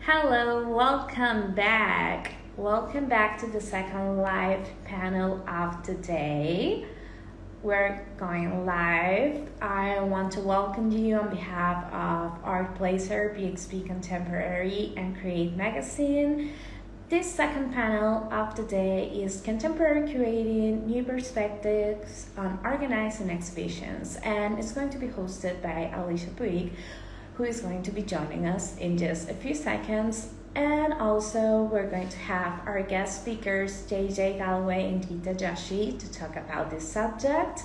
Hello, welcome back. Welcome back to the second live panel of the day. We're going live. I want to welcome you on behalf of ArtPlacer, PxP Contemporary, and Create Magazine. This second panel of the day is Contemporary Curating New Perspectives on Organizing Exhibitions, and it's going to be hosted by Alicia Puig, who is going to be joining us in just a few seconds. And also, we're going to have our guest speakers, JJ Galloway and Gita Joshi, to talk about this subject.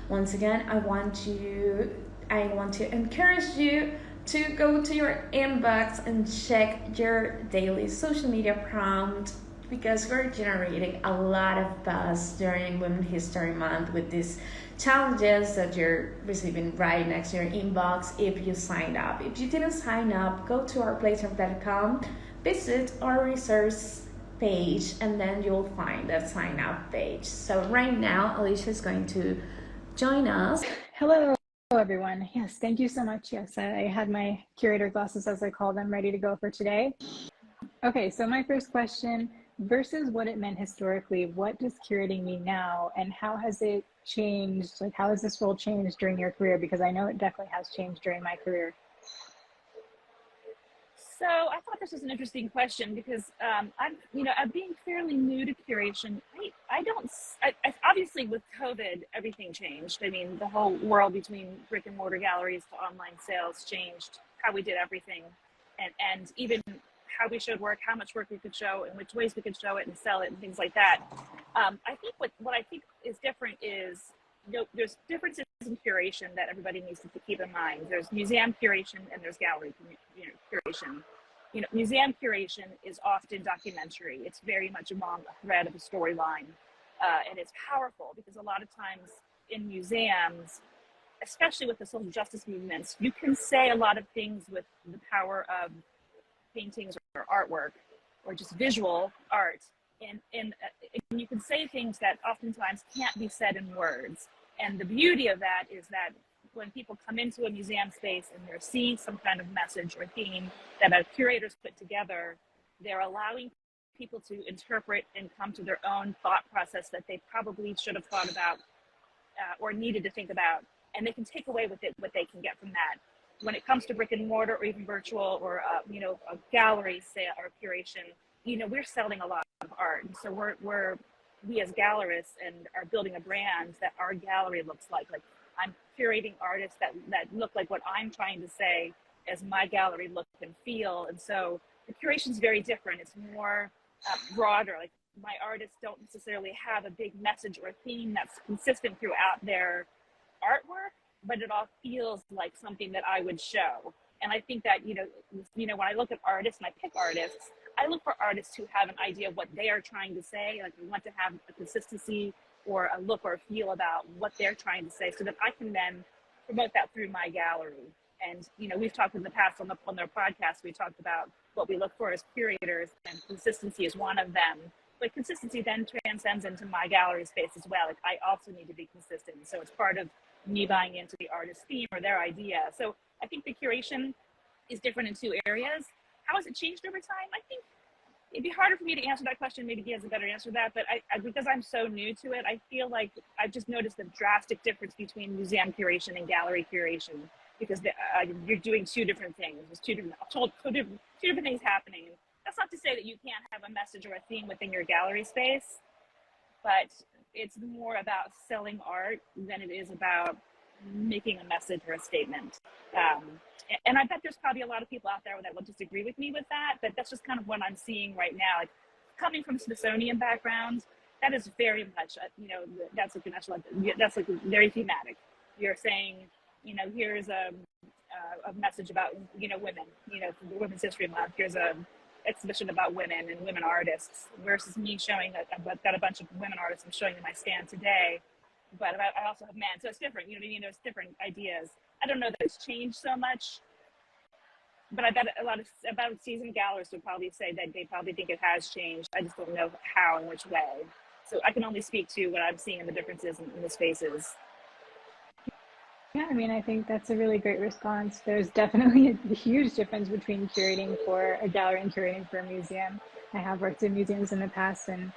Once again, I want to encourage you to go to your inbox and check your daily social media prompt, because we're generating a lot of buzz during Women's History Month with these challenges that you're receiving right next to your inbox if you signed up. If you didn't sign up, go to artplacer.com, visit our resource page, and then you'll find that sign up page. So right now, Alicia is going to join us. Hello, everyone. Yes, thank you so much. Yes, I had my curator glasses, as I call them, ready to go for today. Okay, so my first question, versus what it meant historically, what does curating mean now, and how has it changed? Like, how has this role changed during your career? Because I know it definitely has changed during my career. So I thought this was an interesting question because I'm being fairly new to curation. I obviously with COVID, everything changed. I mean, the whole world between brick and mortar galleries to online sales changed how we did everything, and even how we showed work, how much work we could show, and which ways we could show it and sell it and things like that. I think what I think is different is, there's differences in curation that everybody needs to keep in mind. There's museum curation and there's gallery curation. Museum curation is often documentary. It's very much along a thread of a storyline, and it's powerful because a lot of times in museums, especially with the social justice movements, you can say a lot of things with the power of paintings or artwork or just visual art, and you can say things that oftentimes can't be said in words. And the beauty of that is that when people come into a museum space and they're seeing some kind of message or theme that a curator's put together, they're allowing people to interpret and come to their own thought process that they probably should have thought about or needed to think about, and they can take away with it what they can get from that. When it comes to brick and mortar or even virtual or a gallery sale or curation, we're selling a lot of art, and so we as gallerists and are building a brand that our gallery looks like I'm curating artists that look like what I'm trying to say as my gallery look and feel. And so the curation is very different. It's more broader. Like, my artists don't necessarily have a big message or theme that's consistent throughout their artwork, but it all feels like something that I would show. And I think that, when I look at artists and I pick artists, I look for artists who have an idea of what they are trying to say. Like, we want to have a consistency or a look or a feel about what they're trying to say, so that I can then promote that through my gallery. And, we've talked in the past on their podcast, we talked about what we look for as curators, and consistency is one of them. But consistency then transcends into my gallery space as well. Like, I also need to be consistent. So it's part of me buying into the artist's theme or their idea. So I think the curation is different in two areas. How has it changed over time? I think it'd be harder for me to answer that question. Maybe he has a better answer to that. But I because I'm so new to it, I feel like I've just noticed the drastic difference between museum curation and gallery curation, because you're doing two different things. There's two different things happening. That's not to say that you can't have a message or a theme within your gallery space, but it's more about selling art than it is about making a message or a statement. And I bet there's probably a lot of people out there that will disagree with me with that, but that's just kind of what I'm seeing right now. Like, coming from Smithsonian background, that is very much, that's very thematic. You're saying, here's a message about, women, for Women's History Month, here's a exhibition about women and women artists, versus me showing I've got a bunch of women artists I'm showing in my stand today, but I also have men. So it's different, there's different ideas. I don't know that it's changed so much, but I bet about seasoned gallerists would probably say that they probably think it has changed. I just don't know how and which way. So I can only speak to what I'm seeing in the differences in the spaces. Yeah, I mean, I think that's a really great response. There's definitely a huge difference between curating for a gallery and curating for a museum. I have worked in museums in the past, and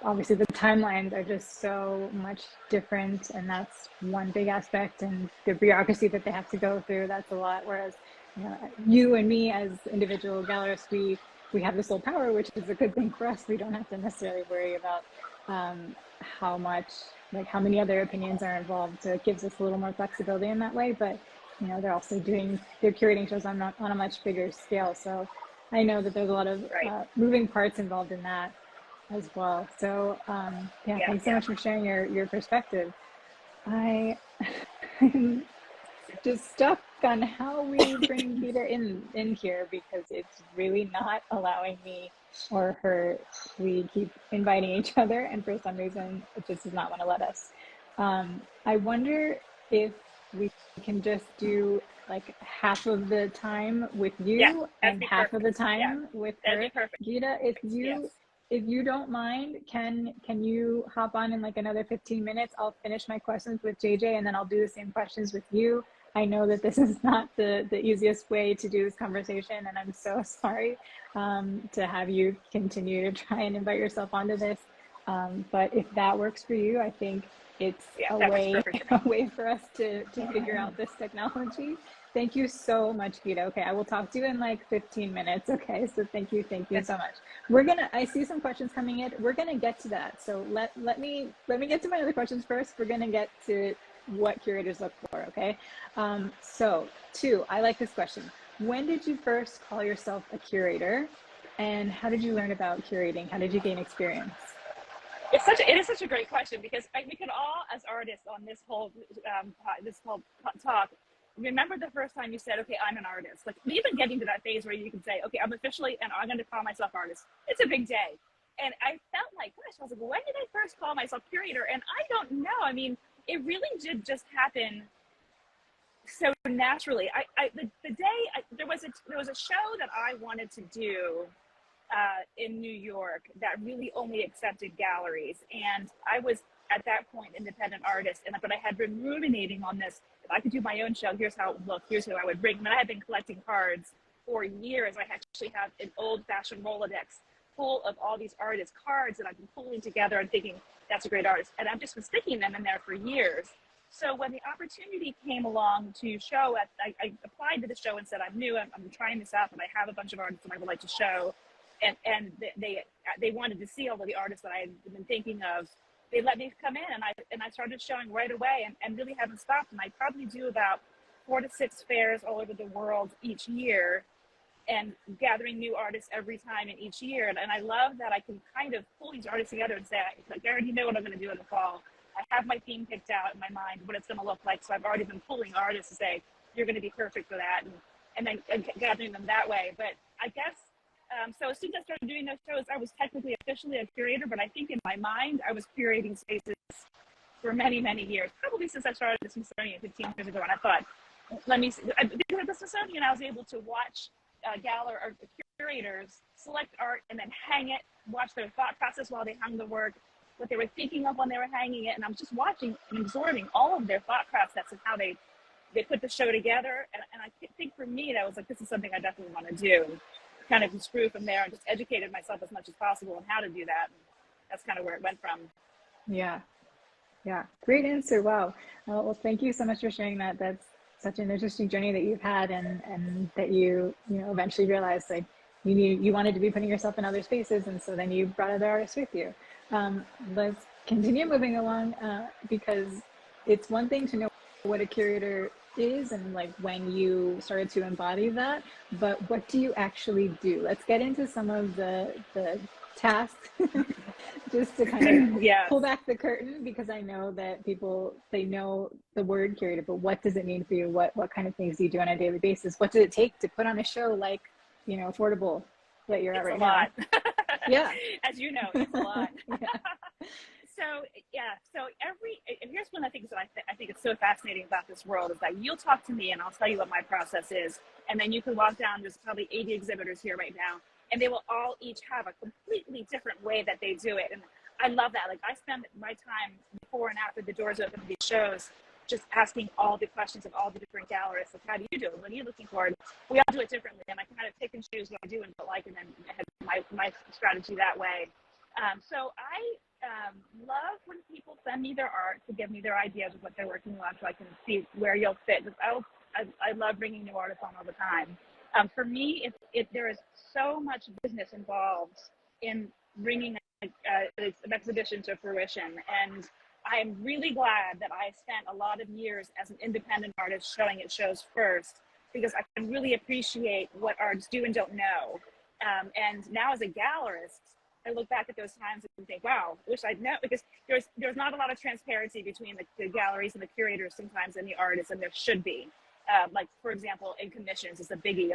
obviously the timelines are just so much different, and that's one big aspect. And the bureaucracy that they have to go through, that's a lot. Whereas, you and me as individual gallerists, we have this whole power, which is a good thing for us. We don't have to necessarily worry about how many other opinions are involved. So it gives us a little more flexibility in that way. But they're also they're curating shows on a much bigger scale. So I know that there's a lot of moving parts involved in that as well. So thanks so much for sharing your perspective. I'm just stuck on how we bring Gita in here, because it's really not allowing me or her. We keep inviting each other, and for some reason it just does not want to let us. I wonder if we can just do like half of the time with you and half of the time with her. Gita, if you don't mind, can you hop on in like another 15 minutes? I'll finish my questions with JJ, and then I'll do the same questions with you. I know that this is not the easiest way to do this conversation, and I'm so sorry to have you continue to try and invite yourself onto this. But if that works for you, I think it's a way for us to figure out this technology. Thank you so much, Gita. Okay, I will talk to you in like 15 minutes. Okay, so thank you so much. I see some questions coming in. We're gonna get to that. So let me get to my other questions first. We're gonna get to what curators look for, okay? So I like this question. When did you first call yourself a curator, and how did you learn about curating? How did you gain experience? It is such a great question, because we could all, as artists on this whole talk, remember the first time you said, okay, I'm an artist. Like, even getting to that phase where you can say, okay, I'm officially, and I'm going to call myself artist. It's a big day. And I felt like, gosh, I was like, when did I first call myself curator? And I don't know. I mean, it really did just happen so naturally. There was a show that I wanted to do in New York that really only accepted galleries, and I was at that point independent artist, but I had been ruminating on this. If I could do my own show, here's how it would look, here's who I would bring. I had been collecting cards for years. I actually have an old-fashioned Rolodex full of all these artists' cards that I've been pulling together and thinking, that's a great artist. And I've just been sticking them in there for years. So when the opportunity came along to show I applied to the show and said, I'm new, I'm trying this out, and I have a bunch of artists that I would like to show. And they wanted to see all of the artists that I had been thinking of. They let me come in, and I started showing right away, and really haven't stopped. And I probably do about 4 to 6 fairs all over the world each year, and gathering new artists every time in each year. And I love that I can kind of pull these artists together and say, I already know what I'm going to do in the fall. I have my theme picked out in my mind, what it's going to look like. So I've already been pulling artists to say, you're going to be perfect for that, and then gathering them that way. But I guess, so as soon as I started doing those shows, I was technically officially a curator, but I think in my mind, I was curating spaces for many, many years, probably since I started the Smithsonian 15 years ago. And I thought, let me see, because at the Smithsonian, I was able to watch curators select art and then hang it, watch their thought process while they hung the work, what they were thinking of when they were hanging it. And I'm just watching and absorbing all of their thought process and how they put the show together. And I think for me, that was like, this is something I definitely want to do. Kind of just grew from there and just educated myself as much as possible on how to do that. And that's kind of where it went from. Yeah. Great answer. Wow. Well, thank you so much for sharing that. That's such an interesting journey that you've had, and that you eventually realized like you wanted to be putting yourself in other spaces, and so then you brought other artists with you. Let's continue moving along, because it's one thing to know what a curator is and like when you started to embody that, but what do you actually do? Let's get into some of the tasks just to kind of pull back the curtain, because I know that people, they know the word curator, but what does it mean for you? What kind of things do you do on a daily basis? What does it take to put on a show like Affordable that you're at right now? Yeah, as you know, it's a lot. So here's one of the things that I think is so fascinating about this world is that you'll talk to me and I'll tell you what my process is, and then you can walk down, there's probably 80 exhibitors here right now, and they will all each have a completely different way that they do it. And I love that. Like, I spend my time before and after the doors open to these shows just asking all the questions of all the different gallerists. Like, how do you do it? What are you looking for? And we all do it differently. And I kind of pick and choose what I do and don't like, and then have my strategy that way. So I love when people send me their art to give me their ideas of what they're working on so I can see where you'll fit. I love bringing new artists on all the time. For me, there is so much business involved in bringing an exhibition to fruition. And I'm really glad that I spent a lot of years as an independent artist showing at shows first, because I can really appreciate what artists do and don't know. And now as a gallerist, I look back at those times and think, wow, I wish I'd known, because there's not a lot of transparency between the galleries and the curators sometimes and the artists, and there should be. Like, for example, in commissions, it's a biggie.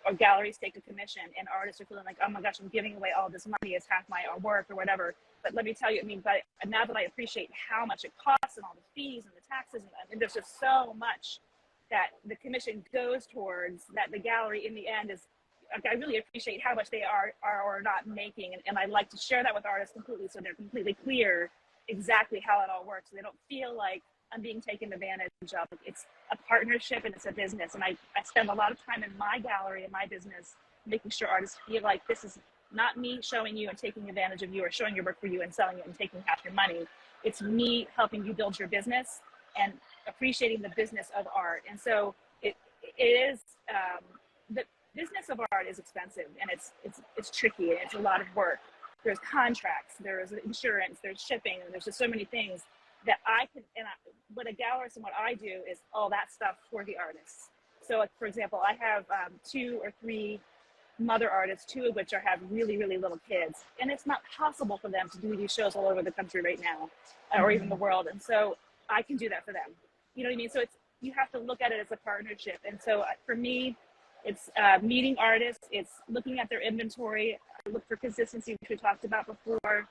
Or galleries take a commission and artists are feeling like, oh my gosh, I'm giving away all this money, it's half my work or whatever. But let me tell you, but now that I appreciate how much it costs and all the fees and the taxes, and there's just so much that the commission goes towards, that the gallery in the end is, I really appreciate how much they are or not making. And I like to share that with artists completely, so they're completely clear exactly how it all works. So they don't feel like I'm being taken advantage of. It's a partnership and it's a business. And I spend a lot of time in my gallery and my business making sure artists feel like this is not me showing you and taking advantage of you, or showing your work for you and selling it and taking half your money. It's me helping you build your business and appreciating the business of art. And so it is, the business of art is expensive, and it's tricky, and it's a lot of work. There's contracts, there's insurance, there's shipping, and there's just so many things that I can, what a gallerist and what I do is all that stuff for the artists. So like, for example, I have 2 or 3 mother artists, 2 of which have really, really little kids. And it's not possible for them to do these shows all over the country right now, or even the world. And so I can do that for them. You know what I mean? So you have to look at it as a partnership. And so for me, it's meeting artists, it's looking at their inventory, look for consistency, which we talked about before,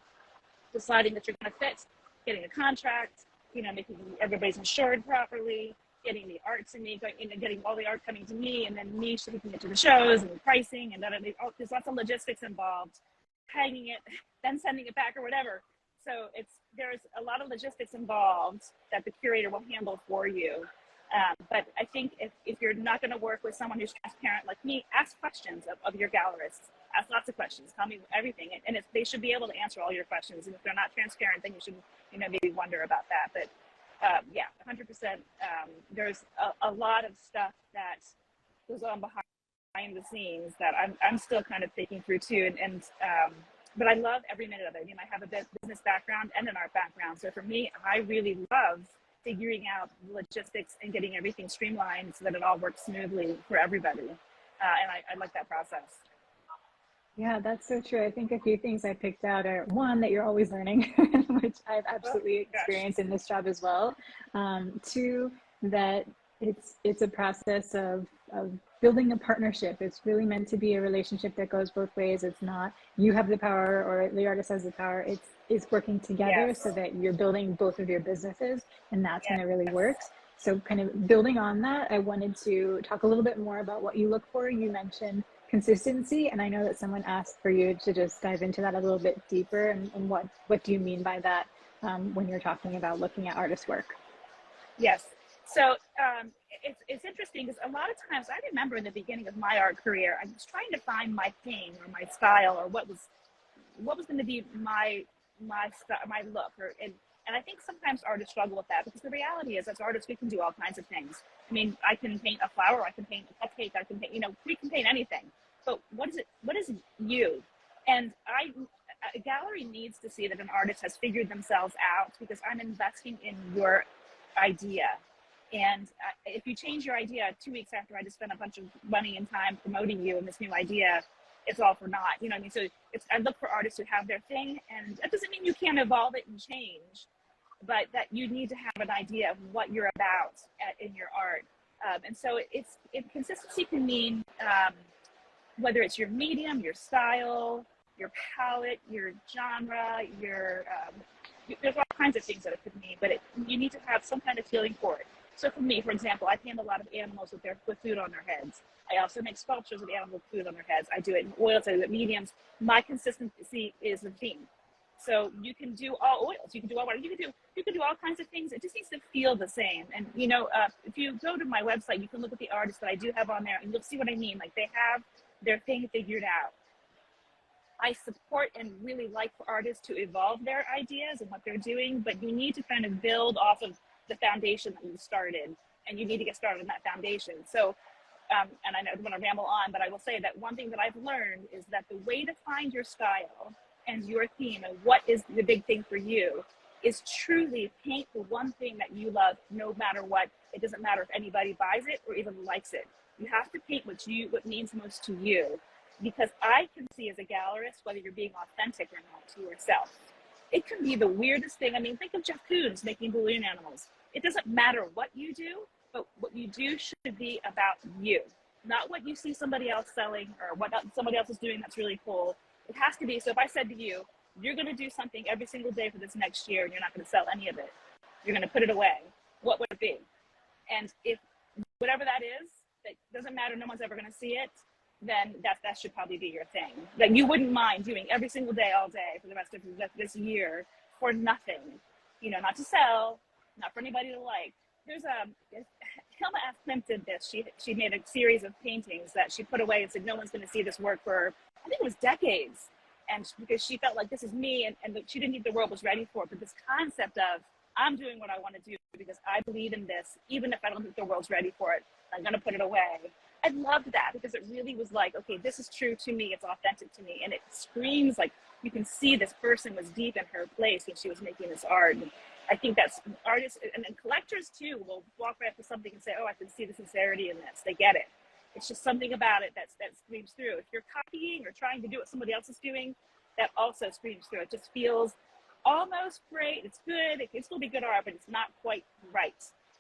deciding that you're going to fit, getting a contract, making everybody's insured properly, getting the art to me, getting all the art coming to me, and then me taking it to the shows and pricing, and then there's lots of logistics involved, hanging it, then sending it back or whatever. So there's a lot of logistics involved that the curator will handle for you. But I think if you're not going to work with someone who's transparent like me, ask questions of your gallerists. Ask lots of questions. Tell me everything, and they should be able to answer all your questions. And if they're not transparent, then you should, maybe wonder about that. But yeah, 100%. There's a lot of stuff that goes on behind the scenes that I'm still kind of thinking through too. But I love every minute of it. I have a business background and an art background, so for me, I really love figuring out logistics and getting everything streamlined so that it all works smoothly for everybody. And I like that process. Yeah, that's so true. I think a few things I picked out are, one, that you're always learning, which I've absolutely experienced in this job as well. 2, that it's a process of building a partnership. It's really meant to be a relationship that goes both ways. It's not you have the power or the artist has the power. It's working together so that you're building both of your businesses, and that's when it really works. So kind of building on that, I wanted to talk a little bit more about what you look for. You mentioned consistency, and I know that someone asked for you to just dive into that a little bit deeper, and what do you mean by that when you're talking about looking at artist work? Yes. So it's interesting because a lot of times I remember in the beginning of my art career, I was trying to find my thing or my style, or what was going to be my look, and I think sometimes artists struggle with that, because the reality is, as artists, we can do all kinds of things. I can paint a flower, I can paint a cupcake, I can paint, we can paint anything. But what is you? And a gallery needs to see that an artist has figured themselves out, because I'm investing in your idea. And if you change your idea 2 weeks after I just spent a bunch of money and time promoting you and this new idea, it's all for naught. So I look for artists who have their thing, and that doesn't mean you can't evolve it and change, but that you need to have an idea of what you're about in your art. And so consistency can mean whether it's your medium, your style, your palette, your genre, there's all kinds of things that it could mean, but you need to have some kind of feeling for it. So for me, for example, I paint a lot of animals with food on their heads. I also make sculptures with animals with food on their heads. I do it in oils, I do it in mediums. My consistency is the theme. So you can do all oils, you can do all water, you can do all kinds of things. It just needs to feel the same. And if you go to my website, you can look at the artists that I do have on there, and you'll see what I mean. Like, they have their thing figured out. I support and really like for artists to evolve their ideas and what they're doing, but you need to kind of build off of the foundation that you started, and you need to get started on that foundation. So, and I know I don't want to ramble on, but I will say that one thing that I've learned is that the way to find your style and your theme and what is the big thing for you is truly paint the one thing that you love, no matter what. It doesn't matter if anybody buys it or even likes it. You have to paint what means most to you, because I can see as a gallerist whether you're being authentic or not to yourself. It can be the weirdest thing. I mean, think of Jeff Koons making balloon animals. It doesn't matter what you do, but what you do should be about you, not what you see somebody else selling or what somebody else is doing that's really cool. It has to be. So if I said to you, you're going to do something every single day for this next year and you're not going to sell any of it, you're going to put it away, what would it be? And if whatever that is, that doesn't matter, no one's ever going to see it, then that should probably be your thing. That you wouldn't mind doing every single day, all day for the rest of this year for nothing, not to sell, not for anybody to like. There's Hilma F. Klimt did this. She made a series of paintings that she put away and said, no one's going to see this work for, I think it was decades. And because she felt like this is me, and she didn't think the world was ready for it. But this concept of, I'm doing what I want to do because I believe in this, even if I don't think the world's ready for it, I'm going to put it away. I loved that because it really was like, okay, this is true to me. It's authentic to me. And it screams like you can see this person was deep in her place when she was making this art. And I think that's artists and collectors too will walk right up to something and say, oh, I can see the sincerity in this. They get it. It's just something about it that screams through. If you're copying or trying to do what somebody else is doing, that also screams through. It just feels almost great. It's good. It can still be good art, but it's not quite right.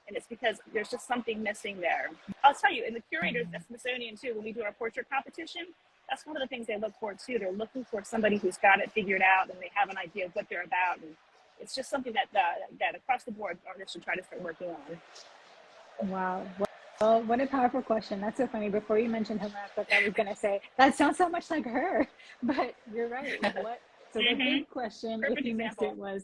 And it's because there's just something missing there. I'll tell you, in the curators at Smithsonian too, when we do our portrait competition, that's one of the things they look for too. They're looking for somebody who's got it figured out and they have an idea of what they're about. And it's just something that across the board artists should try to start working on. Wow. Well, what a powerful question. That's so funny. Before you mentioned Hilma, I was going to say, that sounds so much like her, but you're right. So the big question, Perfect if you example. missed it, was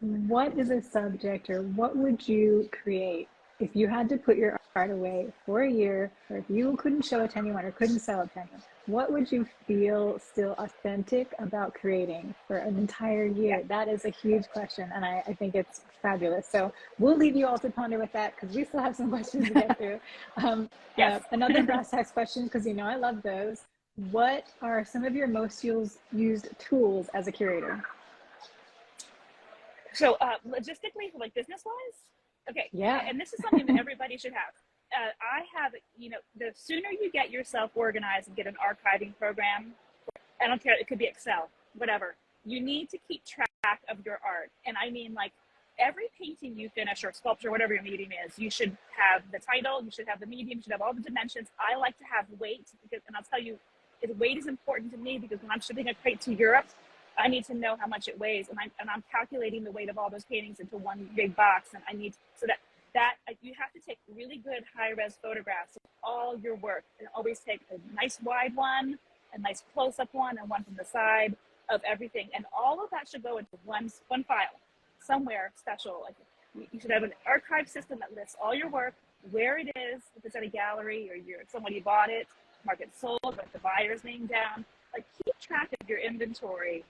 what is a subject, or what would you create if you had to put your art away for a year, or if you couldn't show it to anyone or couldn't sell it to anyone? What would you feel still authentic about creating for an entire year? Yeah. That is a huge question, and I think it's fabulous. So we'll leave you all to ponder with that, because we still have some questions to get through. Yes. Another brass tacks question, because I love those. What are some of your most used tools as a curator? So logistically, like business-wise? Okay. Yeah. And this is something that everybody should have. I have, the sooner you get yourself organized and get an archiving program, I don't care, it could be Excel, whatever. You need to keep track of your art. And I mean, like, every painting you finish or sculpture, whatever your medium is, you should have the title, you should have the medium, you should have all the dimensions. I like to have weight, and I'll tell you, weight is important to me because when I'm shipping a crate to Europe, I need to know how much it weighs, and I'm calculating the weight of all those paintings into one big box, and I need so that you have to take really good high-res photographs of all your work, and always take a nice wide one, a nice close-up one, and one from the side of everything, and all of that should go into one file somewhere special. Like, you should have an archive system that lists all your work, where it is, if it's at a gallery or somebody bought it, mark it sold, write the buyer's name down. Like, keep track of your inventory,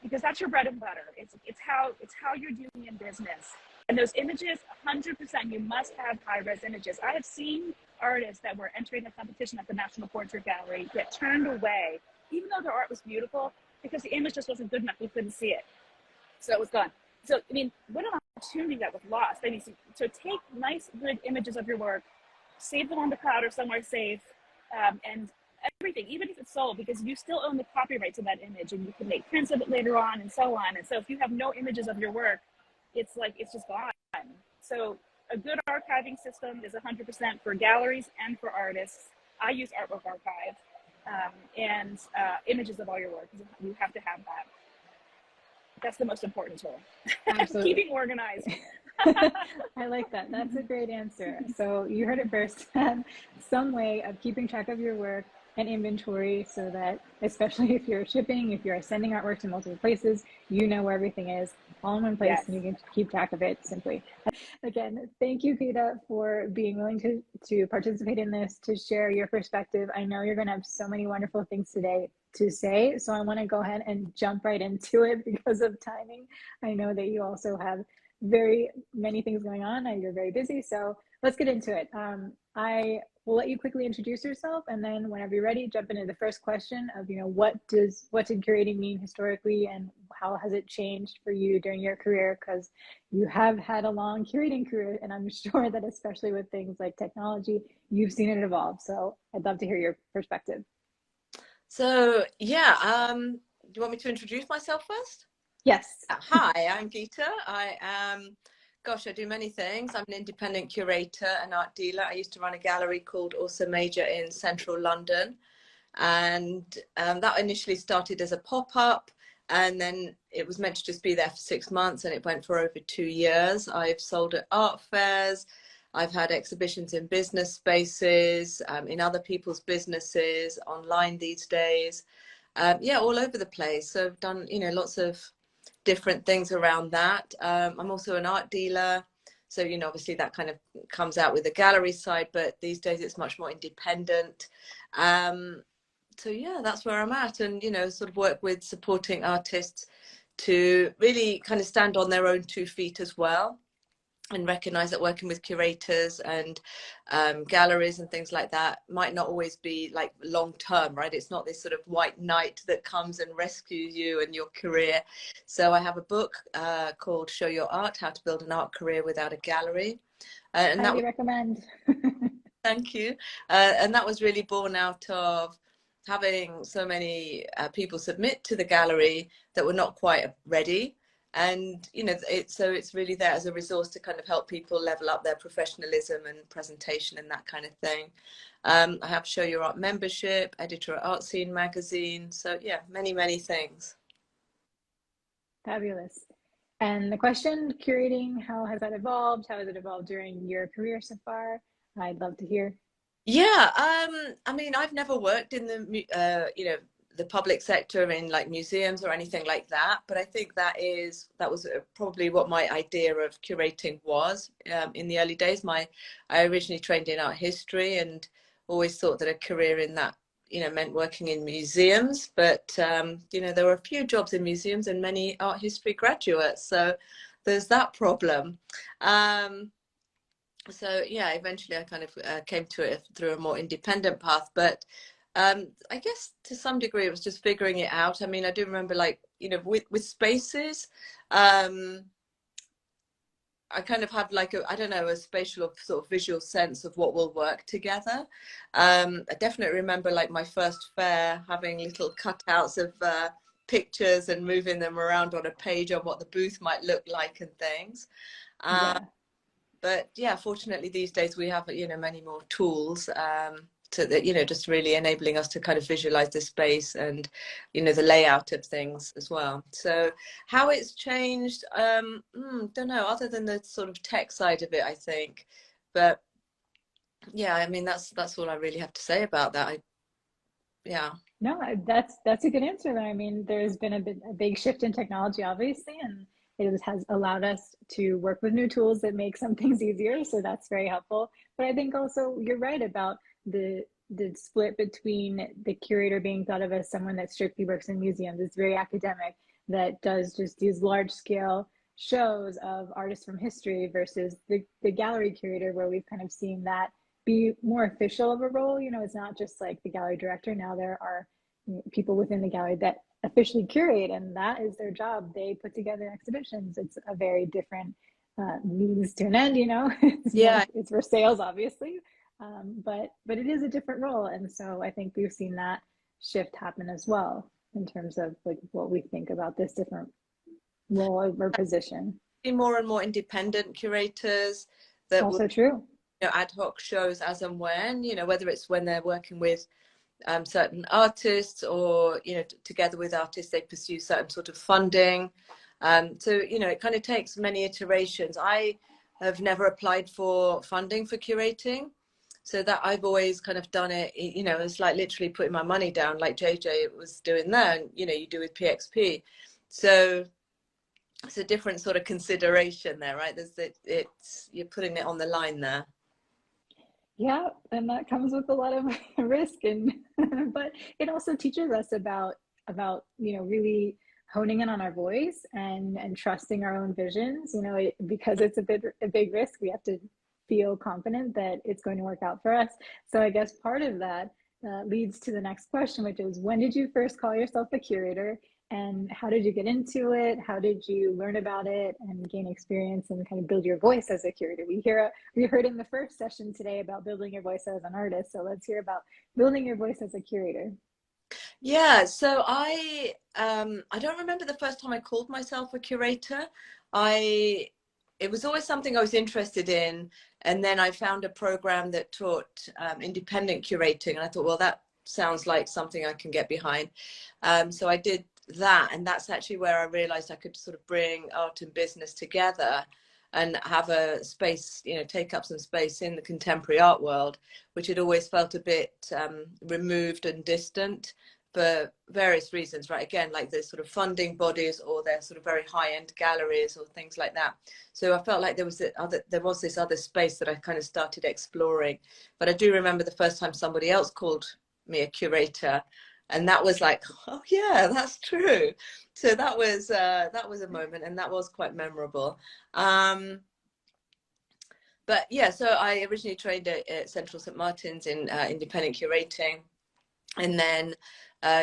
because that's your bread and butter. It's how you're doing in business. And those images, 100%, you must have high-res images. I have seen artists that were entering a competition at the National Portrait Gallery get turned away, even though their art was beautiful, because the image just wasn't good enough. We couldn't see it, so it was gone. So, I mean, what an opportunity that was lost. I mean, so take nice, good images of your work, save them on the cloud or somewhere safe, and everything, even if it's sold, because you still own the copyright to that image, and you can make prints of it later on and so on. And so if you have no images of your work, it's just gone. So a good archiving system is 100% for galleries and for artists. I use Artwork Archive and images of all your work. You have to have that. That's the most important tool. Absolutely. Keeping organized. I like that. That's a great answer. So you heard it first. Some way of keeping track of your work and inventory so that, especially if you're shipping, if you're sending artwork to multiple places, you know where everything is all in one place. Yes. And you can keep track of it simply. Again, thank you, Gita, for being willing to participate in this, to share your perspective. I know you're going to have so many wonderful things today to say, so I want to go ahead and jump right into it because of timing. I know that you also have very many things going on and you're very busy, so let's get into it. I will let you quickly introduce yourself, and then whenever you're ready, jump into the first question of, what did curating mean historically, and how has it changed for you during your career? Because you have had a long curating career, and I'm sure that especially with things like technology, you've seen it evolve. So I'd love to hear your perspective. So yeah, do you want me to introduce myself first? Yes. Hi, I'm Gita. I do many things. I'm an independent curator and art dealer. I used to run a gallery called Also Major in central London. And that initially started as a pop-up, and then it was meant to just be there for 6 months, and it went for over 2 years. I've sold at art fairs. I've had exhibitions in business spaces, in other people's businesses, online these days. All over the place. So I've done, lots of different things around that. I'm also an art dealer. So, obviously that kind of comes out with the gallery side, but these days it's much more independent. So yeah, that's where I'm at, and, sort of work with supporting artists to really kind of stand on their own 2 feet as well, and recognize that working with curators and galleries and things like that might not always be like long term, right? It's not this sort of white knight that comes and rescues you and your career. So I have a book called Show Your Art: How to Build an Art Career Without a Gallery. And highly recommend. Thank you. And that was really born out of having so many people submit to the gallery that were not quite ready. And, it's really there as a resource to kind of help people level up their professionalism and presentation and that kind of thing. I have Show Your Art membership, editor at Art Scene magazine. So yeah, many, many things. Fabulous. And the question, curating, how has that evolved? How has it evolved during your career so far? I'd love to hear. Yeah, I mean, I've never worked in the public sector in like museums or anything like that, but I think that was probably what my idea of curating was in the early days. I originally trained in art history and always thought that a career in that meant working in museums, but there were a few jobs in museums and many art history graduates, so there's that problem. So yeah, eventually I kind of came to it through a more independent path, but I guess to some degree it was just figuring it out. I mean, I do remember, like, with spaces, I kind of have like a spatial sort of visual sense of what will work together. I definitely remember like my first fair having little cutouts of pictures and moving them around on a page on what the booth might look like and things. But yeah, fortunately these days we have, many more tools to that, just really enabling us to kind of visualize the space and, the layout of things as well. So how it's changed, don't know, other than the sort of tech side of it, I think. But yeah, I mean, that's all I really have to say about that. No, that's a good answer. I mean, there's been a big shift in technology, obviously, and it has allowed us to work with new tools that make some things easier. So that's very helpful. But I think also you're right about the split between the curator being thought of as someone that strictly works in museums. It's very academic, that does just these large scale shows of artists from history, versus the gallery curator, where we've kind of seen that be more official of a role. It's not just like the gallery director. Now there are people within the gallery that officially curate, and that is their job. They put together exhibitions. It's a very different means to an end, it's for sales, obviously, but it is a different role. And so I think we've seen that shift happen as well in terms of like what we think about this different role or position. More and more independent curators that also true. Ad hoc shows as and when, whether it's when they're working with certain artists, or together with artists they pursue certain sort of funding. So it kind of takes many iterations. I have never applied for funding for curating, So that I've always kind of done it, you know, it's like literally putting my money down like JJ was doing there, and, you know, you do with PxP. So it's a different sort of consideration there, right? You're putting it on the line there. Yeah, and that comes with a lot of risk, and but it also teaches us about you know, really honing in on our voice and trusting our own visions. You know, because it's a big risk, we have to feel confident that it's going to work out for us. So I guess part of that leads to the next question, which is, when did you first call yourself a curator? And how did you get into it? How did you learn about it and gain experience and kind of build your voice as a curator? We heard in the first session today about building your voice as an artist. So let's hear about building your voice as a curator. Yeah, so I don't remember the first time I called myself a curator. It was always something I was interested in, and then I found a program that taught independent curating, and I thought, well, that sounds like something I can get behind. So I did that, and that's actually where I realized I could sort of bring art and business together and have a space, you know, take up some space in the contemporary art world, which had always felt a bit removed and distant for various reasons, right? Again, like there's sort of funding bodies, or they're sort of very high-end galleries or things like that. So I felt like there was this other space that I kind of started exploring. But I do remember the first time somebody else called me a curator, and that was like, oh yeah, that's true. So that was a moment, and that was quite memorable. But yeah, so I originally trained at Central St. Martin's in independent curating, and then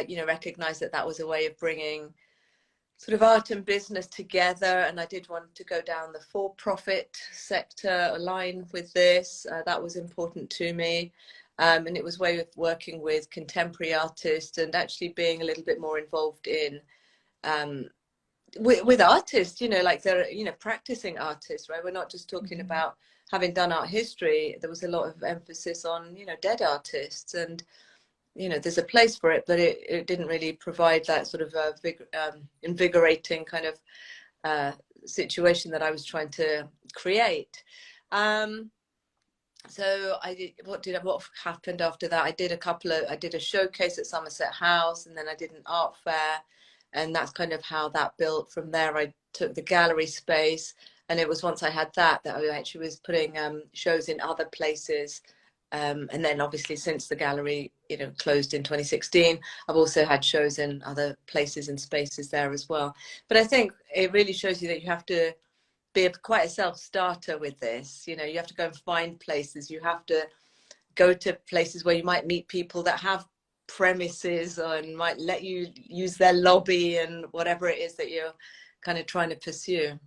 you know, recognized that was a way of bringing sort of art and business together. And I did want to go down the for-profit sector, align with this. That was important to me. And it was a way of working with contemporary artists and actually being a little bit more involved in with artists, you know, like they're, you know, practicing artists, right? We're not just talking about having done art history. There was a lot of emphasis on, you know, dead artists, and, you know, there's a place for it, but it didn't really provide that sort of invigorating kind of situation that I was trying to create. So what happened after that? I did a showcase at Somerset House, and then I did an art fair, and that's kind of how that built. From there, I took the gallery space, and it was once I had that I actually was putting shows in other places. And then obviously since the gallery, you know, closed in 2016, I've also had shows in other places and spaces there as well. But I think it really shows you that you have to be quite a self-starter with this. You know, you have to go and find places. You have to go to places where you might meet people that have premises and might let you use their lobby and whatever it is that you're kind of trying to pursue.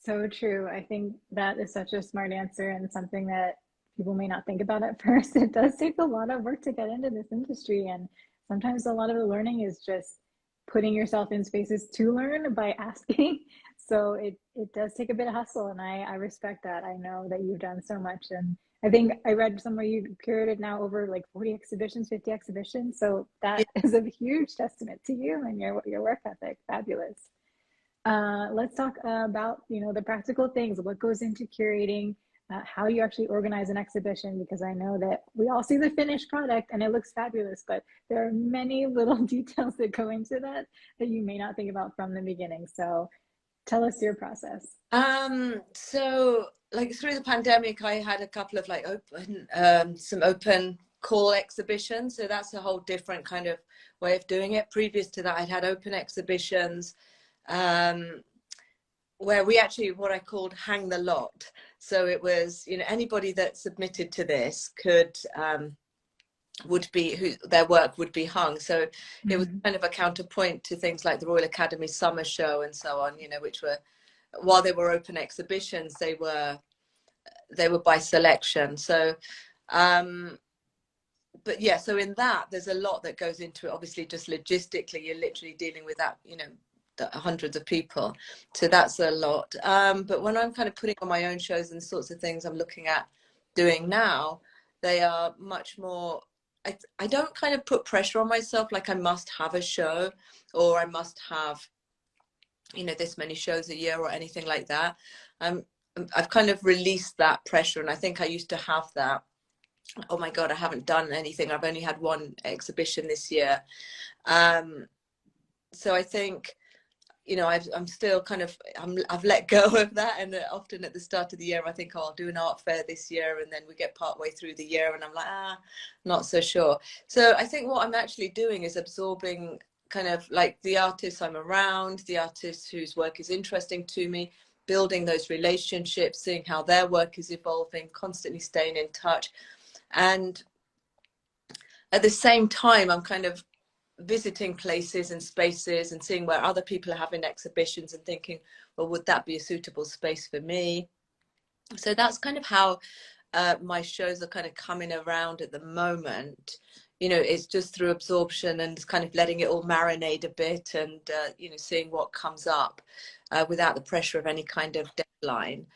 So true. I think that is such a smart answer, and something that people may not think about at first. It does take a lot of work to get into this industry, and sometimes a lot of the learning is just putting yourself in spaces to learn by asking. So it does take a bit of hustle, and I respect that. I know that you've done so much, and I think I read somewhere you curated now over like 40 exhibitions, 50 exhibitions. So that is a huge testament to you and your work ethic. Fabulous. Let's talk about, you know, the practical things, what goes into curating, how you actually organize an exhibition, because I know that we all see the finished product and it looks fabulous, but there are many little details that go into that you may not think about from the beginning. So tell us your process. So like through the pandemic, I had a couple of like some open call exhibitions. So that's a whole different kind of way of doing it. Previous to that, I'd had open exhibitions where we actually, what I called hang the lot. So it was, you know, anybody that submitted to this could, their work would be hung. So it was kind of a counterpoint to things like the Royal Academy Summer Show and so on, you know, which were, while they were open exhibitions, they were by selection. So, but yeah, so in that, there's a lot that goes into it. Obviously, just logistically, you're literally dealing with that, you know, hundreds of people. So that's a lot. But when I'm kind of putting on my own shows and the sorts of things I'm looking at doing now, they are much more, I don't kind of put pressure on myself, like I must have a show or I must have, you know, this many shows a year or anything like that. I've kind of released that pressure, and I think I used to have that. Oh my God, I haven't done anything. I've only had one exhibition this year. So I think, you know, I'm still kind of, I've let go of that. And often at the start of the year, I think, oh, I'll do an art fair this year. And then we get partway through the year and I'm like, not so sure. So I think what I'm actually doing is absorbing kind of like the artists I'm around, the artists whose work is interesting to me, building those relationships, seeing how their work is evolving, constantly staying in touch. And at the same time, I'm kind of visiting places and spaces and seeing where other people are having exhibitions and thinking, well, would that be a suitable space for me? So that's kind of how my shows are kind of coming around at the moment. You know, it's just through absorption and kind of letting it all marinate a bit and, you know, seeing what comes up without the pressure of any kind of deadline.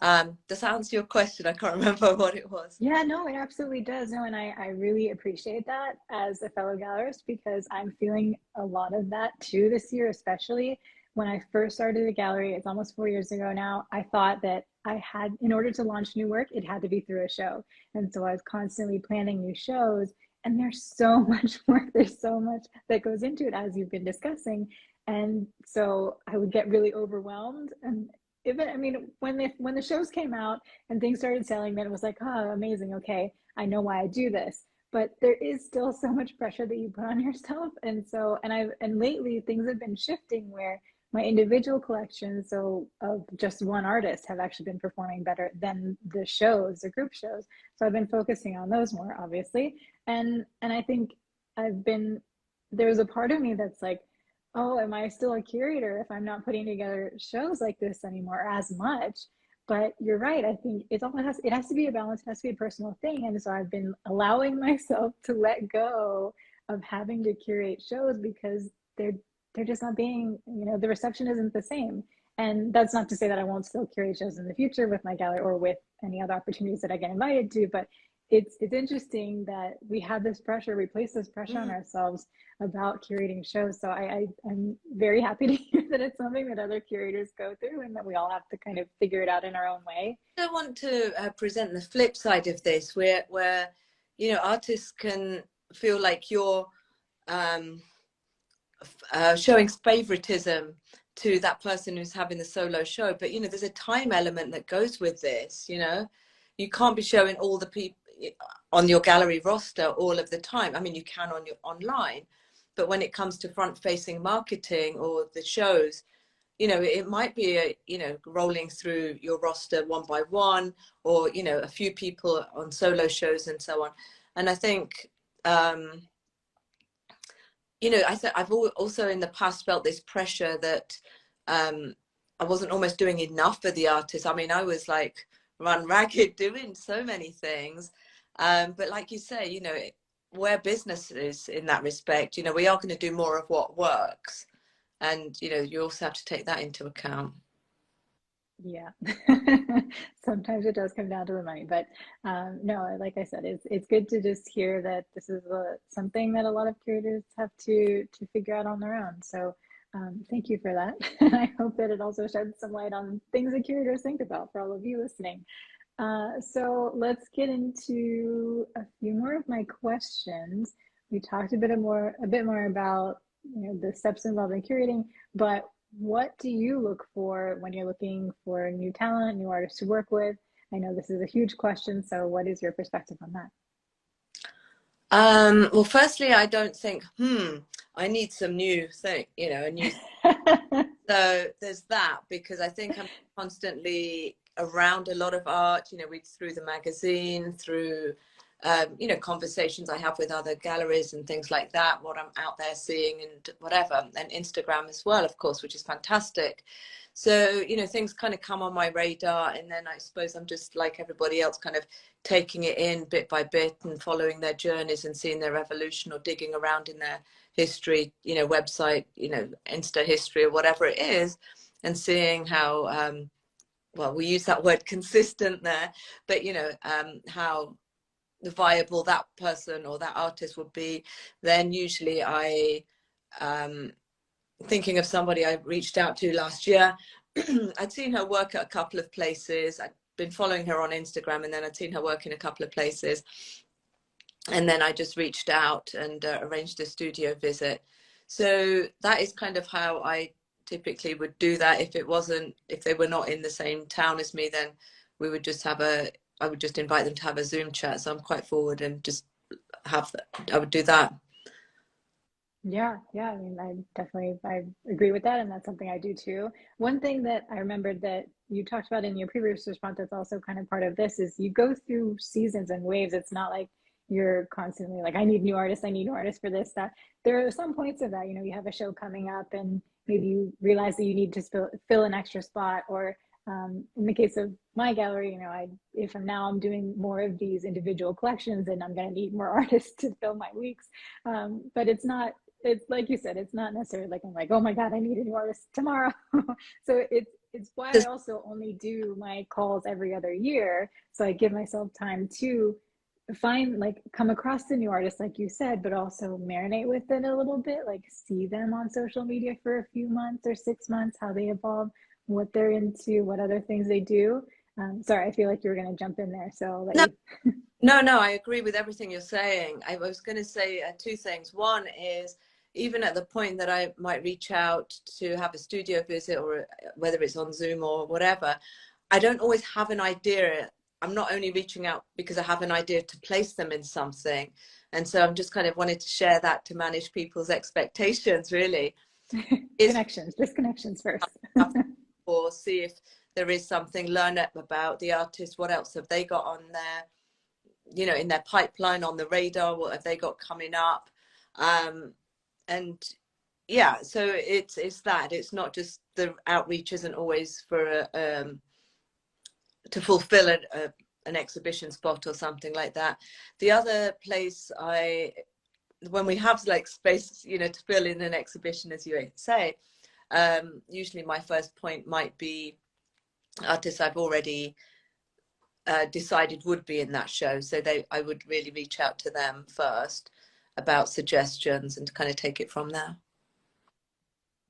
Does that answer your question? I can't remember what it was. Yeah, no, it absolutely does. No, and I really appreciate that as a fellow gallerist, because I'm feeling a lot of that too this year, especially when I first started the gallery. It's almost 4 years ago now. I thought that I had, in order to launch new work, it had to be through a show. And so I was constantly planning new shows, and there's so much work. There's so much that goes into it, as you've been discussing. And so I would get really overwhelmed. And even, I mean, when the shows came out and things started selling, then it was like, oh, amazing. Okay, I know why I do this. But there is still so much pressure that you put on yourself. And so, and lately things have been shifting where my individual collections, so of just one artist, have actually been performing better than the shows, the group shows. So I've been focusing on those more, obviously. And I think there's a part of me that's like, oh, am I still a curator if I'm not putting together shows like this anymore as much? But you're right. I think it has to be a balance. It has to be a personal thing. And so I've been allowing myself to let go of having to curate shows because they're just not being, you know, the reception isn't the same. And that's not to say that I won't still curate shows in the future with my gallery or with any other opportunities that I get invited to, but it's interesting that we have this pressure, we place this pressure on ourselves about curating shows. So I'm very happy to hear that it's something that other curators go through and that we all have to kind of figure it out in our own way. I want to present the flip side of this, where you know, artists can feel like you're showing favoritism to that person who's having the solo show. But, you know, there's a time element that goes with this. You know, you can't be showing all the people on your gallery roster all of the time. I mean, you can on your online, but when it comes to front-facing marketing or the shows, you know, it might be you know, rolling through your roster one by one, or, you know, a few people on solo shows and so on. And I think, you know, I've also in the past felt this pressure that I wasn't almost doing enough for the artist. I mean, I was like run ragged doing so many things. But like you say, you know, we're businesses in that respect. You know, we are going to do more of what works. And, you know, you also have to take that into account. Yeah, sometimes it does come down to the money, but no, like I said, it's good to just hear that this is something that a lot of curators have to figure out on their own. So thank you for that. And I hope that it also sheds some light on things that curators think about for all of you listening. So let's get into a few more of my questions. We talked a bit more about, you know, the steps involved in curating, but what do you look for when you're looking for new talent, new artists to work with? I know this is a huge question, so what is your perspective on that? Well, firstly, I don't think, I need some new thing, you know, a new. So there's that, because I think I'm constantly around a lot of art, you know, through the magazine, through you know, conversations I have with other galleries and things like that, what I'm out there seeing and whatever, and Instagram as well, of course, which is fantastic. So, you know, things kind of come on my radar, and then I suppose I'm just like everybody else, kind of taking it in bit by bit and following their journeys and seeing their evolution, or digging around in their history, you know, website, you know, Insta history or whatever it is, and seeing how, well, we use that word consistent there, but, you know, how viable that person or that artist would be. Then usually I thinking of somebody I reached out to last year, I'd seen her work at a couple of places. I'd been following her on Instagram, and then I'd seen her work in a couple of places. And then I just reached out and arranged a studio visit. So that is kind of how I typically would do that. If they were not in the same town as me, then I would just invite them to have a Zoom chat. So I'm quite forward and just I would do that. Yeah, I mean, I agree with that, and that's something I do too. One thing that I remembered that you talked about in your previous response that's also kind of part of this is you go through seasons and waves. It's not like you're constantly like, I need new artists for this, that. There are some points of that, you have a show coming up and maybe you realize that you need to fill an extra spot, or in the case of my gallery, if I'm doing more of these individual collections, and I'm going to need more artists to fill my weeks. But it's like you said, it's not necessarily like I'm like, oh my God, I need a new artist tomorrow. So it's why I also only do my calls every other year. So I give myself time to come across the new artists, like you said, but also marinate with it a little bit, like see them on social media for a few months or 6 months, how they evolve, what they're into, what other things they do. Sorry, I feel like you were going to jump in there. So No, I agree with everything you're saying. I was going to say two things. One is, even at the point that I might reach out to have a studio visit, or whether it's on Zoom or whatever, I don't always have an idea. I'm not only reaching out because I have an idea to place them in something. And so I'm just kind of wanted to share that to manage people's expectations, really. Just connections first. Or see if there is something, learn about the artist, what else have they got on their, in their pipeline, on the radar, what have they got coming up. And yeah, so it's that. It's not just, the outreach isn't always for to fulfill an exhibition spot or something like that. The other place when we have like space, to fill in an exhibition, as you say, usually my first point might be artists I've already decided would be in that show. So I would really reach out to them first about suggestions and to kind of take it from there.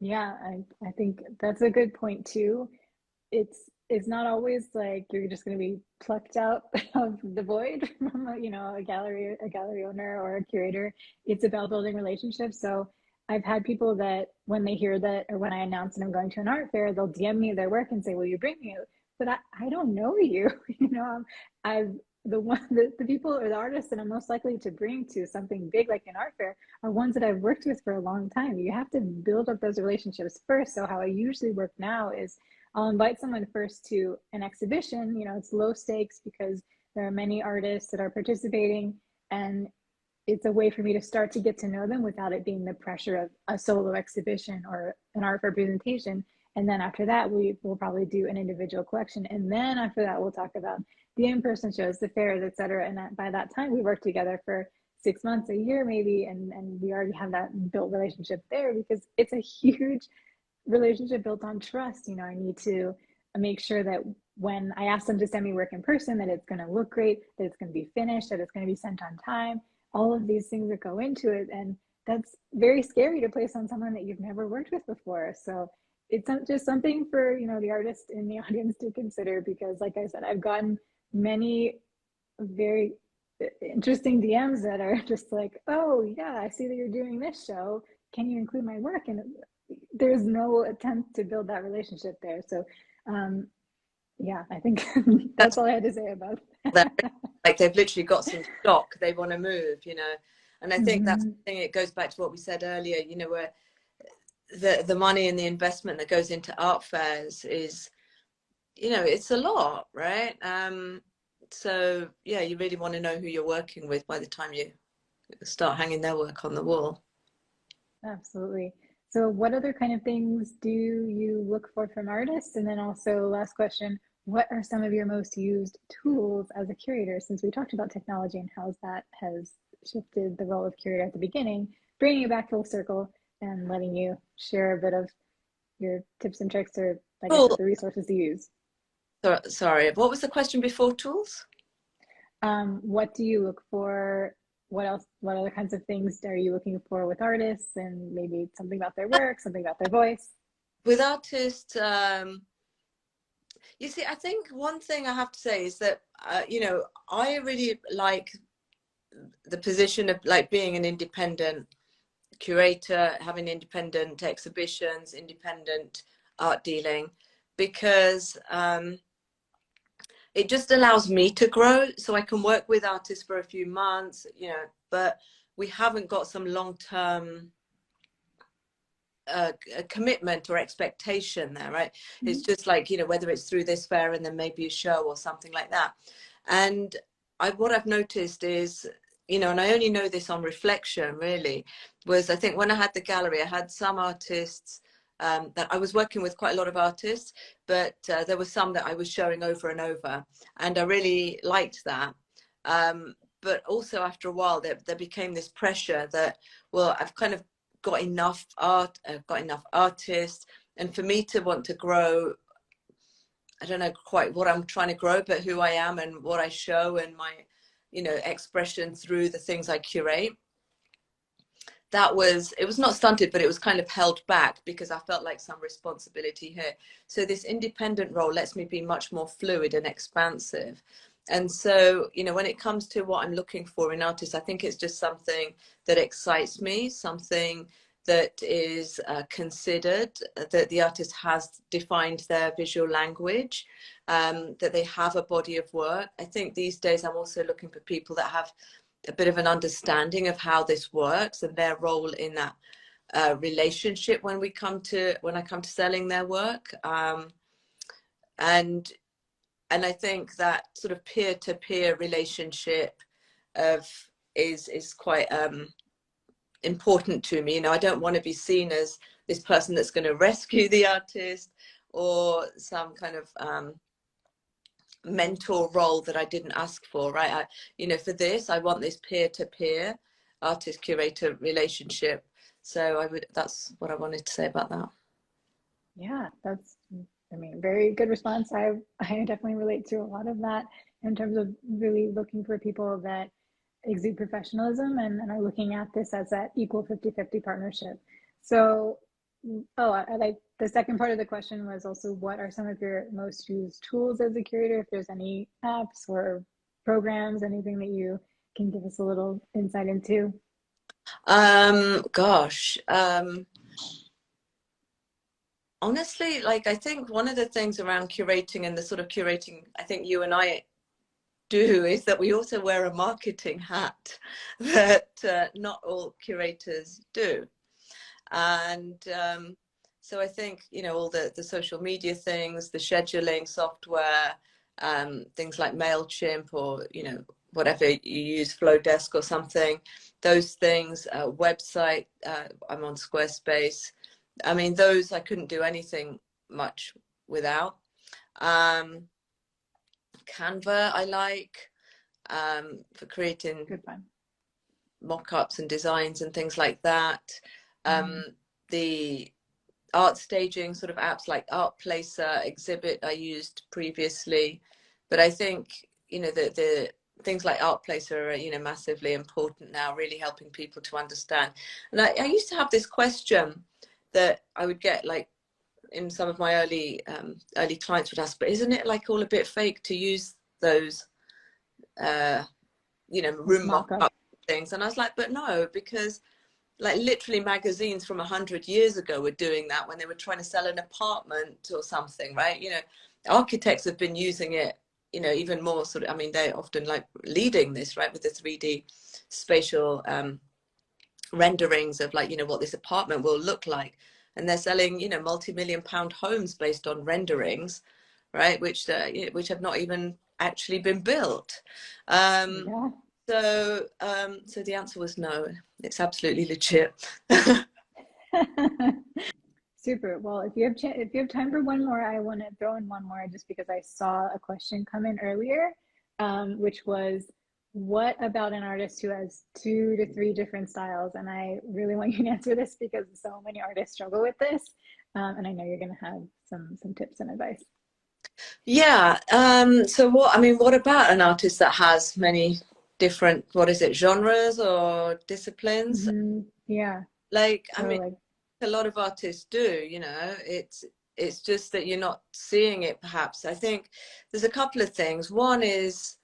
Yeah, I think that's a good point too. It's not always like you're just going to be plucked out of the void from a gallery owner or a curator. It's about building relationships. So I've had people that when they hear that, or when I announce that I'm going to an art fair, they'll DM me their work and say, will you bring me? But I don't know you. The people or the artists that I'm most likely to bring to something big like an art fair are ones that I've worked with for a long time. You have to build up those relationships first. So how I usually work now is I'll invite someone first to an exhibition. It's low stakes because there are many artists that are participating, and it's a way for me to start to get to know them without it being the pressure of a solo exhibition or an art fair presentation. And then after that, we will probably do an individual collection. And then after that, we'll talk about the in-person shows, the fairs, et cetera. And by that time, we work together for 6 months, a year maybe, and we already have that built relationship there, because it's a huge relationship built on trust. I need to make sure that when I ask them to send me work in person, that it's going to look great, that it's going to be finished, that it's going to be sent on time, all of these things that go into it. And that's very scary to place on someone that you've never worked with before. So it's just something for, the artist in the audience to consider, because like I said, I've gotten many very interesting DMs that are just like, oh yeah, I see that you're doing this show. Can you include my work? And there's no attempt to build that relationship there. So yeah, I think that's all I had to say about that. Like they've literally got some stock they want to move, and I think that's the thing. It goes back to what we said earlier, where the money and the investment that goes into art fairs is, it's a lot, right? So yeah, you really want to know who you're working with by the time you start hanging their work on the wall. Absolutely. So what other kind of things do you look for from artists? And then also, last question, what are some of your most used tools as a curator? Since we talked about technology and how that has shifted the role of curator at the beginning, bringing it back full circle and letting you share a bit of your tips and tricks, or like I said, the resources you use. Sorry, what was the question before tools? What do you look for? What else? What other kinds of things are you looking for with artists? And maybe something about their work, something about their voice. With artists, You see, I think one thing I have to say is that, you know, I really like the position of like being an independent curator, having independent exhibitions, independent art dealing, because it just allows me to grow. So I can work with artists for a few months, you know, but we haven't got some long-term a commitment or expectation there, right? Mm-hmm. It's just like, you know, whether it's through this fair and then maybe a show or something like that. And what I've noticed is, you know, and I only know this on reflection really, was I think when I had the gallery, I had some artists that I was working with, quite a lot of artists, but there were some that I was showing over and over, and I really liked that. But also after a while, there became this pressure that, well, I've kind of got enough art, I've got enough artists, and for me to want to grow, I don't know quite what I'm trying to grow, but who I am and what I show and my, you know, expression through the things I curate. It was not stunted, but it was kind of held back because I felt like some responsibility here. So this independent role lets me be much more fluid and expansive. And so, you know, when it comes to what I'm looking for in artists, I think it's just something that excites me, something that is considered, that the artist has defined their visual language, that they have a body of work. I think these days I'm also looking for people that have a bit of an understanding of how this works and their role in that relationship when I come to selling their work. And I think that sort of peer-to-peer relationship is quite important to me. You know, I don't want to be seen as this person that's going to rescue the artist or some kind of mentor role that I didn't ask for, right? You know, for this, I want this peer-to-peer artist-curator relationship. So that's what I wanted to say about that. Yeah, that's, I mean, very good response. I definitely relate to a lot of that in terms of really looking for people that exude professionalism and are looking at this as that equal 50-50 partnership. So, I like the second part of the question was also, what are some of your most used tools as a curator? If there's any apps or programs, anything that you can give us a little insight into? Honestly, like, I think one of the things around curating and the sort of curating I think you and I do is that we also wear a marketing hat that not all curators do. And so I think, you know, all the social media things, the scheduling software, things like MailChimp or, you know, whatever you use, Flowdesk or something, those things, website, I'm on Squarespace. I mean, those I couldn't do anything much without. Canva I like for creating mock-ups and designs and things like that. The art staging sort of apps like ArtPlacer, Exhibit I used previously, but I think, you know, the things like ArtPlacer are, you know, massively important now, really helping people to understand. And I used to have this question that I would get, like, in some of my early clients would ask, but isn't it like all a bit fake to use those you know, room mock-up things? And I was like, but no, because like literally magazines from 100 years ago were doing that when they were trying to sell an apartment or something, right? You know, architects have been using it, you know, even more sort of, I mean, they're often like leading this, right, with the 3D spatial renderings of, like, you know, what this apartment will look like. And they're selling, you know, multi-million-pound homes based on renderings, right, which have not even actually been built. So the answer was no. It's absolutely legit. Super. Well, if you have time for one more, I want to throw in one more just because I saw a question come in earlier, which was, what about an artist who has 2 to 3 different styles? And I really want you to answer this because so many artists struggle with this. And I know you're going to have some tips and advice. Yeah. So what about an artist that has many different, genres or disciplines? Yeah. Like, so, I mean, a lot of artists do, you know, It's just that you're not seeing it, perhaps. I think there's a couple of things. One is,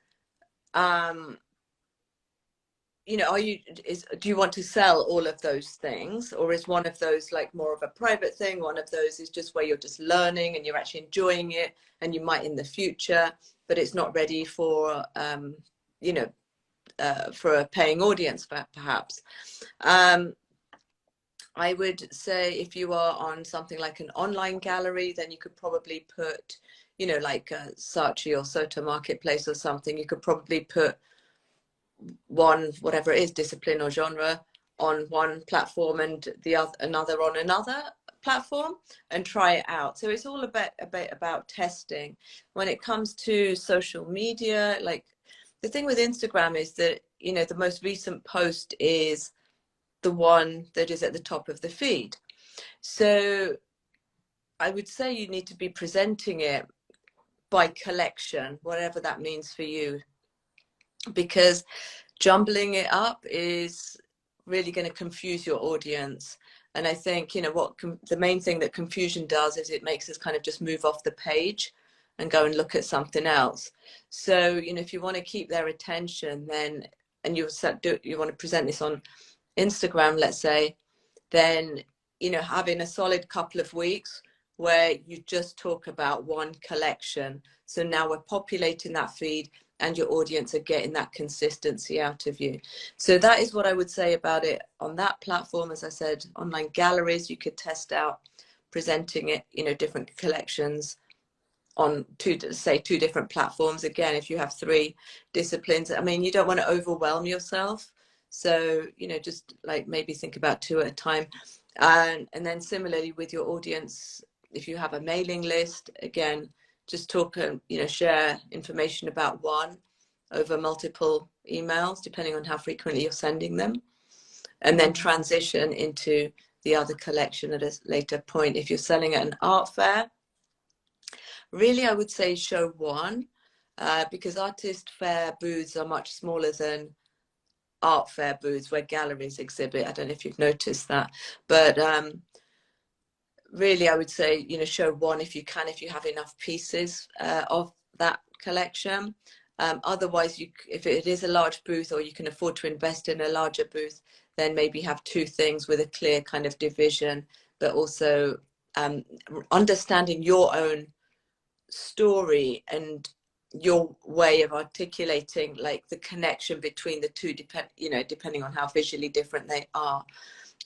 you know, do you want to sell all of those things, or is one of those like more of a private thing? One of those is just where you're just learning and you're actually enjoying it, and you might in the future, but it's not ready for, you know, for a paying audience, perhaps. I would say if you are on something like an online gallery, then you could probably put, you know, like Saatchi or Soto Marketplace or something. You could probably put one, whatever it is, discipline or genre, on one platform and another on another platform, and try it out. So it's all a bit about testing. When it comes to social media, like the thing with Instagram is that, you know, the most recent post is the one that is at the top of the feed. So I would say you need to be presenting it by collection, whatever that means for you, because jumbling it up is really going to confuse your audience. And I think, you know, the main thing that confusion does is it makes us kind of just move off the page and go and look at something else. So, you know, if you want to keep their attention, then, and you want to present this on Instagram, let's say, then, you know, having a solid couple of weeks where you just talk about one collection. So now we're populating that feed and your audience are getting that consistency out of you. So that is what I would say about it on that platform. As I said, online galleries, you could test out presenting it, you know, different collections on two different platforms. Again, if you have 3 disciplines, I mean, you don't want to overwhelm yourself. So, you know, just like maybe think about 2 at a time. And then similarly with your audience, if you have a mailing list, again, just talk and, you know, share information about one over multiple emails, depending on how frequently you're sending them, and then transition into the other collection at a later point. If you're selling at an art fair, really, I would say show one, because artist fair booths are much smaller than art fair booths where galleries exhibit. I don't know if you've noticed that, but really I would say, you know, show one if you can, if you have enough pieces of that collection. Otherwise, if it is a large booth, or you can afford to invest in a larger booth, then maybe have 2 things with a clear kind of division, but also understanding your own story and your way of articulating like the connection between the two, depending on how visually different they are.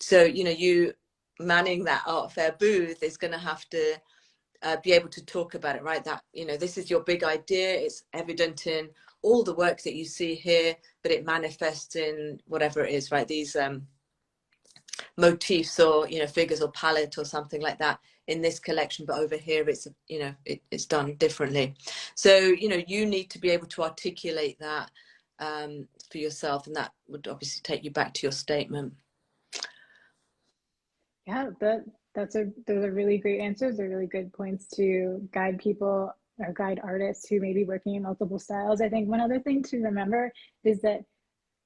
So, you know, you manning that art fair booth is going to have to be able to talk about it, right? That, you know, this is your big idea. It's evident in all the work that you see here, but it manifests in whatever it is, right? These motifs or, you know, figures or palette or something like that in this collection, but over here it's, you know, it's done differently. So, you know, you need to be able to articulate that for yourself, and that would obviously take you back to your statement. Yeah, those are really great answers. They're really good points to guide people or guide artists who may be working in multiple styles. I think one other thing to remember is that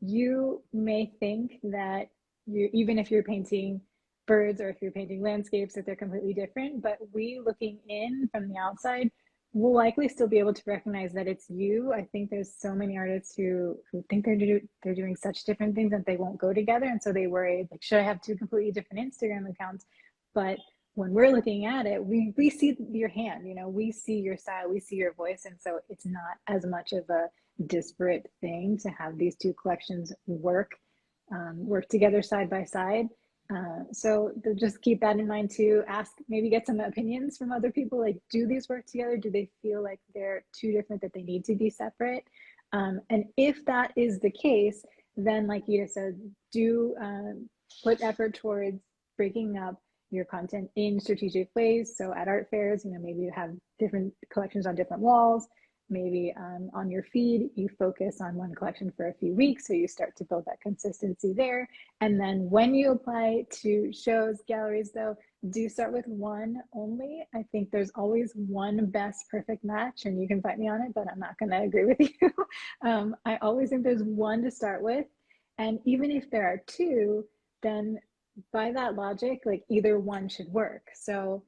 you may think that even if you're painting birds or if you're painting landscapes, that they're completely different, but we looking in from the outside will likely still be able to recognize that it's you. I think there's so many artists who think they're doing such different things that they won't go together, and so they worry, like, should I have 2 completely different Instagram accounts? But when we're looking at it, we see your hand, you know, we see your style, we see your voice, and so it's not as much of a disparate thing to have these 2 collections work together side by side. So just keep that in mind too. Maybe get some opinions from other people. Like, do these work together? Do they feel like they're too different, that they need to be separate? And if that is the case, then like Gita said, do put effort towards breaking up your content in strategic ways. So at art fairs, you know, maybe you have different collections on different walls. Maybe on your feed, you focus on one collection for a few weeks, so you start to build that consistency there. And then when you apply to shows, galleries, though, do start with one only. I think there's always one best perfect match, and you can fight me on it, but I'm not going to agree with you. I always think there's one to start with. And even if there are 2, then by that logic, like either one should work. So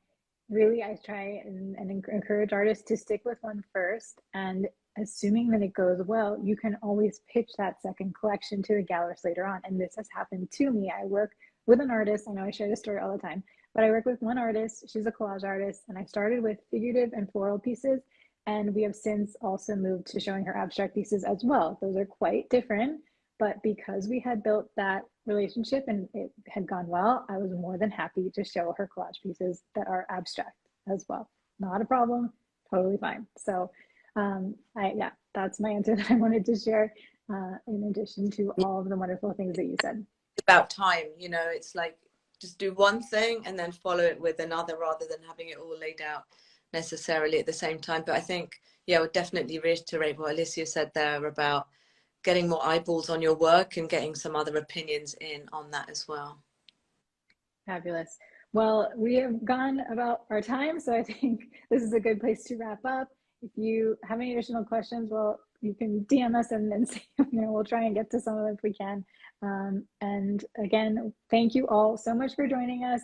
really, I try and encourage artists to stick with one first, and assuming that it goes well, you can always pitch that second collection to the gallerist later on. And this has happened to me. I work with an artist. I know I share this story all the time, but I work with one artist. She's a collage artist, and I started with figurative and floral pieces, and we have since also moved to showing her abstract pieces as well. Those are quite different, but because we had built that relationship and it had gone well, I was more than happy to show her collage pieces that are abstract as well. Not a problem, totally fine. So yeah, that's my answer that I wanted to share, in addition to all of the wonderful things that you said. About time, you know, it's like just do one thing and then follow it with another rather than having it all laid out necessarily at the same time. But I think, yeah, I would definitely reiterate what Alicia said there about getting more eyeballs on your work and getting some other opinions in on that as well. Fabulous. Well, we have gone about our time, so I think this is a good place to wrap up. If you have any additional questions, well, you can DM us and say, we'll try and get to some of them if we can. And again, thank you all so much for joining us.